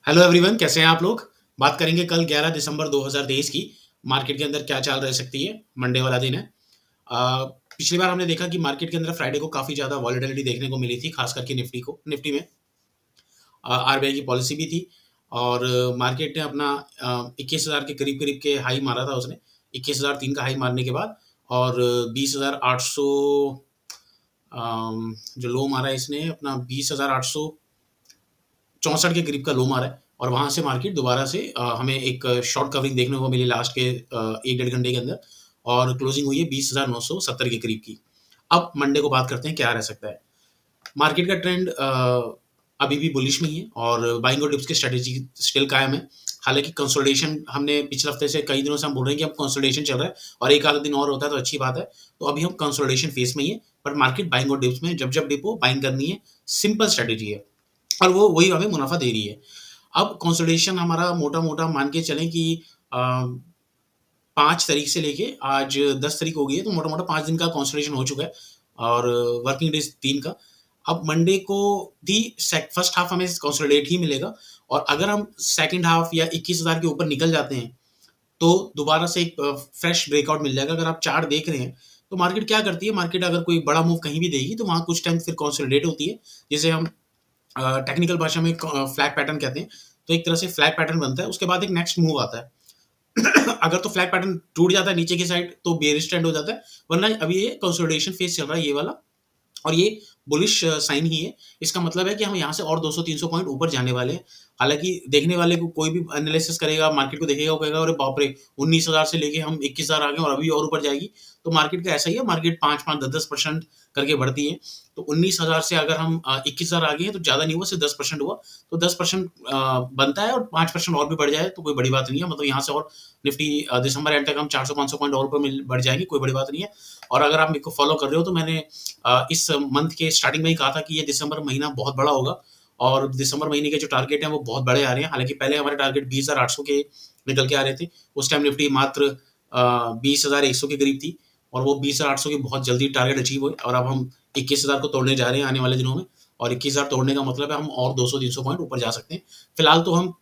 Hello everyone, कैसे हैं आप लोग। बात करेंगे कल 11 दिसंबर 2023 की। मार्केट के अंदर क्या चाल रह सकती है। मंडे वाला दिन है। पिछली बार हमने देखा कि मार्केट के अंदर फ्राइडे को काफ़ी ज़्यादा वॉलेटिलिटी देखने को मिली थी, खास करके निफ्टी में आरबीआई की पॉलिसी भी थी। और मार्केट ने अपना 21,000 के करीब करीब के हाई मारा था उसने। 21,003 का हाई मारने के बाद और 20,800 जो लो मारा है इसने अपना 20,864 के करीब का लो मारा है। और वहां से मार्केट दोबारा से हमें एक शॉर्ट कवरिंग देखने को मिली लास्ट के 1 डेढ़ घंटे के अंदर। और क्लोजिंग हुई है 20,970 के करीब की। अब मंडे को बात करते हैं क्या रह सकता है। मार्केट का ट्रेंड अभी भी बुलिश में ही है और बाइंग और डिप्स की स्ट्रेटेजी स्टिल कायम है। हालांकि कंसोलिडेशन हमने पिछले हफ्ते से कई दिनों से हम बोल रहे हैं कि अब कंसोलिडेशन चल रहा है और एक आधा दिन और होता है तो अच्छी बात है। तो अभी हम कंसोलिडेशन फेस में ही है, पर मार्केट बाइंग और डिप्स में जब जब डिप हो बाइंग करनी है। सिंपल स्ट्रेटेजी है और वो वही हमें मुनाफा दे रही है। अब कंसोलिडेशन हमारा मोटा मोटा मान के चलें कि 5 तारीख से लेके आज 10 तारीख हो गई है, तो मोटा मोटा 5 दिन का कंसोलिडेशन हो चुका है और वर्किंग डेज 3 का। अब मंडे को भी फर्स्ट हाफ हमें कंसोलिडेट ही मिलेगा। और अगर हम सेकंड हाफ या 21,000 के ऊपर निकल जाते हैं तो दोबारा से एक फ्रेश ब्रेकआउट मिल जाएगा। अगर आप चार्ट देख रहे हैं तो मार्केट क्या करती है, मार्केट अगर कोई बड़ा मूव कहीं भी देगी तो वहां कुछ टाइम फिर कंसोलिडेट होती है, जिसे हम टेक्निकल भाषा में फ्लैग पैटर्न कहते हैं। तो एक तरह से फ्लैग पैटर्न बनता है, उसके बाद एक नेक्स्ट मूव आता है। अगर तो फ्लैग पैटर्न टूट जाता है नीचे की साइड तो बेयरिश ट्रेंड हो जाता है, वरना अभी ये कंसोलिडेशन फेज चल रहा है ये वाला। और ये बुलिश साइन ही है। इसका मतलब है कि हम यहाँ से और 200-300 पॉइंट ऊपर जाने वाले हैं। हालांकि देखने वाले को कोई भी एनालिसिस करेगा, मार्केट को देखेगा, वो कहेगा अरे बाप रे, 19,000 से लेके हम 21,000 आ गए और अभी और ऊपर जाएगी। तो मार्केट का ऐसा ही है, मार्केट 5-5, 10-10% करके बढ़ती है। तो 19,000 से अगर हम 21,000 आ गए हैं तो ज्यादा नहीं हुआ, सिर्फ 10% हुआ। तो 10% बनता है और 5% और भी बढ़ जाए तो कोई बड़ी बात नहीं है। मतलब यहाँ से और निफ्टी दिसंबर एंड तक हम 400-500 पॉइंट और ऊपर बढ़ जाएंगे, कोई बड़ी बात नहीं है। और अगर आप मेरे को फॉलो कर रहे हो तो मैंने इस मंथ के स्टार्टिंग में ही कहा था कि ये दिसंबर महीना बहुत बड़ा होगा और दिसंबर महीने के जो टारगेट हैं वो बहुत बड़े आ रहे हैं। हालांकि पहले हमारे टारगेट 20,800 के निकल के आ रहे थे। उस टाइम निफ्टी मात्र 20,100 के करीब थी और वो 20,800 की बहुत जल्दी टारगेट अचीव हुए और अब हम 21,000 को तोड़ने जा रहे हैं आने वाले दिनों में। और 21,000 तोड़ने का मतलब है हम और 200-300 पॉइंट ऊपर जा सकते हैं। फिलहाल तो हम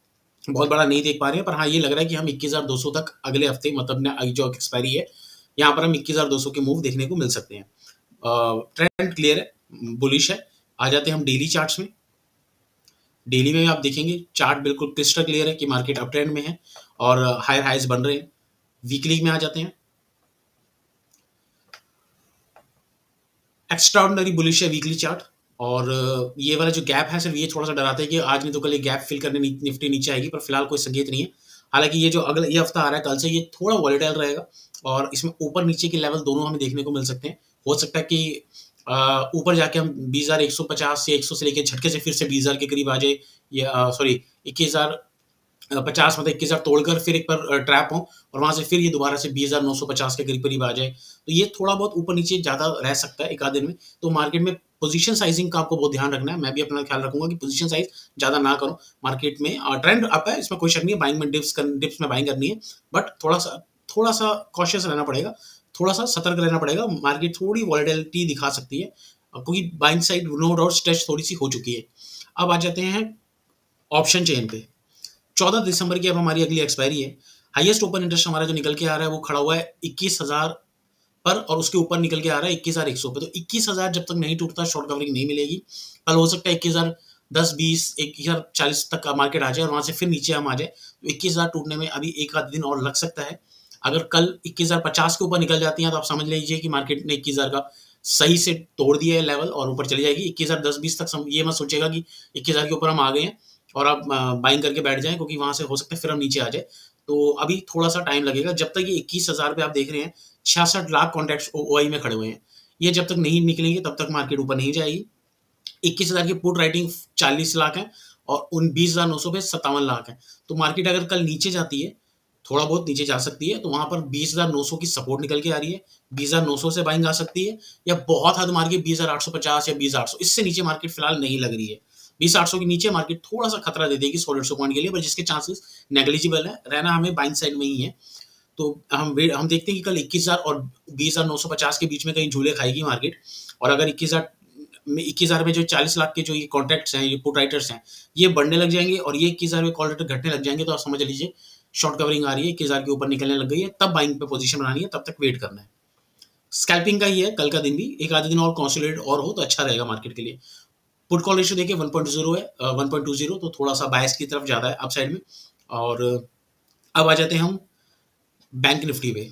बहुत बड़ा नहीं देख पा रहे हैं, पर हाँ ये लग रहा है कि हम 21,200 तक अगले हफ्ते, मतलब जो एक्सपायरी है, यहाँ पर हम 21,200 के मूव देखने को मिल सकते हैं। ट्रेंड क्लियर है, बुलिश है। आ जाते हैं हम डेली चार्ट्स में। डेली में आप देखेंगे चार्ट बिल्कुल क्रिस्टल क्लियर है कि मार्केट अप ट्रेंड में है और हायर हाइज बन रहे हैं। वीकली में आ जाते हैं, एक्स्ट्रा ऑर्डिनरी बुलिश है वीकली चार्ट। और ये वाला जो गैप है सिर्फ ये थोड़ा सा डराता है कि आज नहीं तो कल ये गैप फिल करने निफ्टी नीचे आएगी, पर फिलहाल कोई संकेत नहीं है। हालांकि ये जो अगला ये हफ्ता आ रहा है कल से, ये थोड़ा वॉलेटाइल रहेगा और इसमें ऊपर नीचे के लेवल दोनों हमें देखने को मिल सकते हैं। हो सकता है कि ऊपर जाके हम 20,150 से 100 से लेके झटके से फिर से 20,000 के करीब आ जाए, या सॉरी 21,050, मतलब 21,000 तोड़कर फिर एक बार ट्रैप हो और वहां से फिर ये दोबारा से 20,950 के करीब करीब आ जाए। तो ये थोड़ा बहुत ऊपर नीचे ज्यादा रह सकता है एक आध दिन में। तो मार्केट में पोजीशन साइजिंग का आपको बहुत ध्यान रखना है। मैं भी अपना ख्याल रखूंगा कि पोजीशन साइज ज्यादा ना करो। मार्केट में ट्रेंड अप है, इसमें कोई शक नहीं है। बाइंग में डिप्स में बाइंग करनी है, बट थोड़ा सा कॉशियस रहना पड़ेगा, थोड़ा सा सतर्क रहना पड़ेगा। मार्केट थोड़ी वॉलेटिलिटी दिखा सकती है क्योंकि buying side no doubt stretch थोड़ी सी हो चुकी है। अब आ जाते हैं ऑप्शन चेन पे। 14 दिसंबर की अब हमारी अगली एक्सपायरी है। हाईएस्ट ओपन इंटरेस्ट हमारा जो निकल के आ रहा है वो खड़ा हुआ है 21,000 पर और उसके ऊपर निकल के आ रहा है 21,100 पे। तो 21,000 जब तक नहीं टूटता शॉर्ट कवरिंग नहीं मिलेगी। कल हो सकता है 21,010-20, 21,040 तक का मार्केट आ जाए और वहां से फिर नीचे हम आ जाए। तो 21,000 टूटने में अभी एक आध दिन और लग सकता है। अगर कल 21,050 के ऊपर निकल जाती है तो आप समझ लीजिए कि मार्केट ने 21,000 का सही से तोड़ दिया है लेवल और ऊपर चली जाएगी। 21,010-20 तक ये मत सोचेगा कि 21,000 के ऊपर हम आ गए हैं और आप बाइंग करके बैठ जाएं, क्योंकि वहां से हो सकता है फिर हम नीचे आ जाए। तो अभी थोड़ा सा टाइम लगेगा। जब तक ये 21,000 पे आप देख रहे हैं 66 लाख कॉन्ट्रैक्ट्स ओआई में खड़े हुए हैं, ये जब तक नहीं निकलेंगे तब तक मार्केट ऊपर नहीं जाएगी। 21,000 की पुट राइटिंग 40 लाख है और उन 20,900 पे 57 लाख है। तो मार्केट अगर कल नीचे जाती है, थोड़ा बहुत नीचे जा सकती है, तो वहां पर 20,900 की सपोर्ट निकल के आ रही है। 20,900 से बाइंग आ सकती है या बहुत हद मार के 20,850 या 20,800, इससे नीचे मार्केट फिलहाल नहीं लग रही है। 20,800 के नीचे मार्केट थोड़ा सा खतरा दे देगी 100-150 पॉइंट के लिए, पर जिसके चांसेस नेग्लिजिबल है, रहना हमें बाइंग साइड में ही है। तो हम देखते हैं कि कल 21,000 और 20,950 के बीच में कहीं झूले खाएगी मार्केट। और अगर 21,000 21,000 में जो 40 लाख के जो ये कॉन्ट्रैक्ट्स हैं, ये पुट राइटर्स हैं, ये बढ़ने लग जाएंगे और ये 21,000 में कॉल राइटर घटने लग जाएंगे, तो आप समझ लीजिए शॉर्ट कवरिंग आ रही है, 21,000 के ऊपर निकलने लग गई है, तब बाइंग पे पोजीशन बनानी है, तब तक वेट करना है। स्कैल्पिंग का ही है, कल का दिन भी एक आधे दिन और कंसोलिडेट और हो तो अच्छा रहेगा मार्केट के लिए। पुट कॉल रेशियो देखिए 1.0 है, 1.20, तो थोड़ा सा बायस की तरफ ज़्यादा है अपसाइड में। और अब आ जाते हैं हम बैंक निफ्टी पे।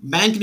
बैंक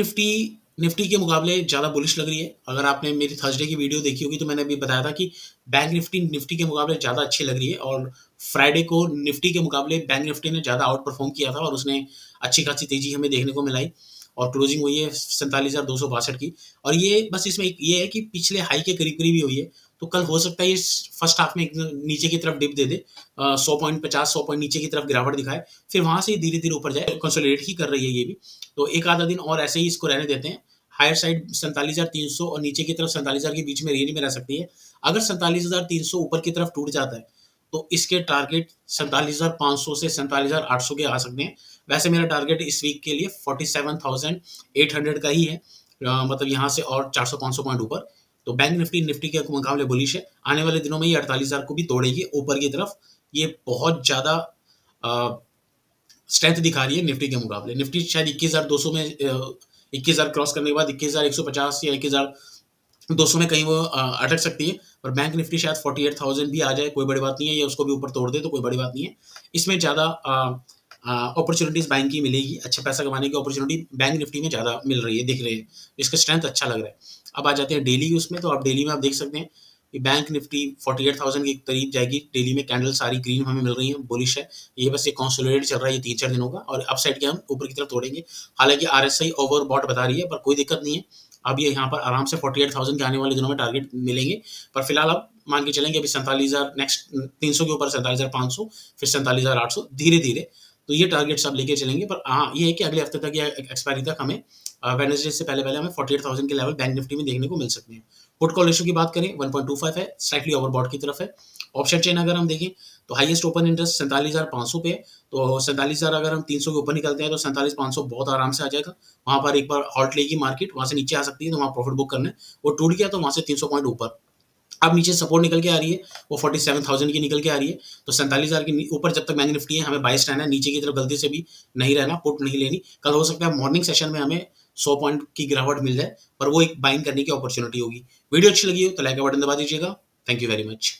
निफ्टी के मुकाबले ज़्यादा बुलिश लग रही है। अगर आपने मेरी थर्सडे की वीडियो देखी होगी तो मैंने अभी बताया था कि बैंक निफ्टी के मुकाबले ज़्यादा अच्छी लग रही है, और फ्राइडे को निफ्टी के मुकाबले बैंक निफ्टी ने ज़्यादा आउट परफॉर्म किया था और उसने अच्छी खासी तेजी हमें देखने को मिलाई, और क्लोजिंग हुई है 47,262 की। और ये बस इसमें ये है कि पिछले हाई के करीब करीब ही हुई है, तो कल हो सकता है ये फर्स्ट हाफ में एक नीचे की तरफ डिप दे दे, 100 पॉइंट नीचे की तरफ गिरावट दिखाए, फिर वहां से धीरे धीरे ऊपर जाए। कंसोलिडेट ही कर रही है ये भी, तो एक आधा दिन और ऐसे ही इसको रहने देते हैं। हायर साइड 47,300 और नीचे की तरफ 47,000 के बीच में रेंज में रह सकती है। अगर 47,300 ऊपर की तरफ टूट जाता है तो इसके टारगेट 47,500 से 47,800 के आ सकते हैं। वैसे मेरा टारगेट इस वीक के लिए 47,800 का ही है, मतलब यहाँ से और 400-500 पॉइंट ऊपर। तो बैंक निफ्टी के मुकाबले बुलिश है। आने वाले दिनों में ये 48,000 को भी तोड़ेगी ऊपर की तरफ। ये बहुत ज़्यादा स्ट्रेंथ दिखा रही है निफ्टी के मुकाबले। निफ्टी शायद 21,200 में 21,000 क्रॉस करने के बाद 21,150 या 21,200 में कहीं वो अटक सकती है, और बैंक निफ्टी शायद 48,000 भी आ जाए, कोई बड़ी बात नहीं है, या उसको भी ऊपर तोड़ दे तो कोई बड़ी बात नहीं है। इसमें ज़्यादा अपॉर्चुनिटीज बैंक की मिलेगी, अच्छा पैसा कमाने की अपॉर्चुनिटी बैंक निफ्टी में ज़्यादा मिल रही है, दिख रही है, इसका स्ट्रेंथ अच्छा लग रहा है। अब आ जाते हैं डेली उसमें, तो आप डेली में आप देख सकते हैं कि बैंक निफ्टी 48,000 के करीब जाएगी। डेली में कैंडल सारी ग्रीन हमें मिल रही है, बुलिश है। ये बस एक कंसोलिडेट चल रहा है ये 3-4 दिनों का, और अपसाइड के हम ऊपर की तरफ तोड़ेंगे। हालांकि RSI ओवरबॉट बता रही है, पर कोई दिक्कत नहीं है। अब ये यहाँ पर आराम से 48,000 के आने वाले दिनों में टारगेट मिलेंगे, पर फिलहाल आप मान के चलेंगे अभी 47,000, नेक्स्ट 300 के ऊपर 47,500, फिर 47,800, धीरे धीरे। तो ये टारगेट्स आप लेके चलेंगे, पर हाँ ये है कि अगले हफ्ते तक या एक्सपायरी तक हमें वेडनेसडे से पहले हमें 48,000 के लेवल बैंक निफ्टी में देखने को मिल सकते हैं। पुट कॉल रेशियो की बात करें 1.25 है, स्लाइटली ओवरबॉट की तरफ है। ऑप्शन चेन अगर हम देखें तो हाईएस्ट ओपन इंटरेस्ट 47,500 पे है, तो 47,000 अगर हम 300 के ऊपर निकलते हैं तो 47,500 बहुत आराम से आ जाएगा। वहां पर एक बार हॉल्ट लेगी मार्केट, वहां से नीचे आ सकती है, तो वहां प्रॉफिट बुक करना है। वो टूट गया तो वहां से 300 पॉइंट ऊपर। अब नीचे सपोर्ट निकल के आ रही है, वो 47,000 की निकल के आ रही है, तो 47,000 के ऊपर जब तक बैंक निफ्टी है हमें बाइस रहना है, नीचे की तरफ गलती से भी नहीं रहना, पुट नहीं लेनी। कल हो सकता है मॉर्निंग सेशन में हमें 100 पॉइंट की गिरावट मिल जाए, पर वो एक बाइंग करने की अपॉर्चुनिटी होगी। वीडियो अच्छी लगी हो तो लाइक का बटन दबा दीजिएगा। Thank you very much.